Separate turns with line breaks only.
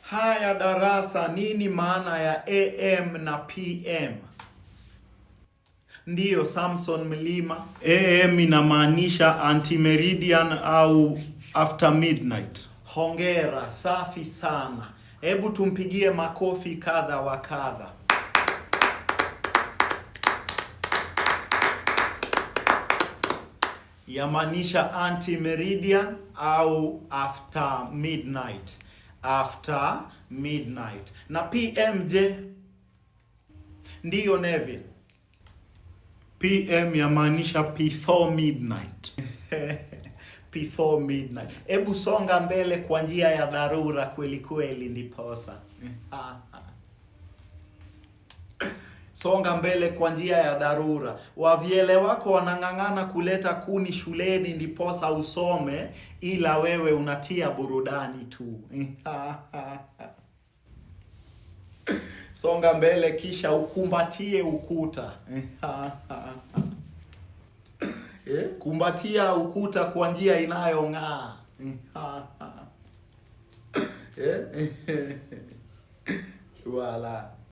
Haya darasa, nini maana ya AM na PM? Ndiyo Samson Mlima. AM inamaanisha anti-meridian au after midnight. Hongera, safi sana. Hebu tumpigie makofi kadha wa kadha. Yamaanisha anti-meridian au after midnight. After midnight. Na PM je? Ndiyo Neville. PM yamaanisha before midnight. Before midnight. Hebu songa mbele kwa njia ya dharura kweli kweli ndiposa. Songa mbele kwa njia ya dharura. Wavyele wako wanang'ang'ana kuleta kuni shuleni ndiposa usome, ila wewe unatia burudani tu. Songa mbele kisha ukumbatie ukuta. Kumbatia ukuta kwa njia inayong'aa. Wala.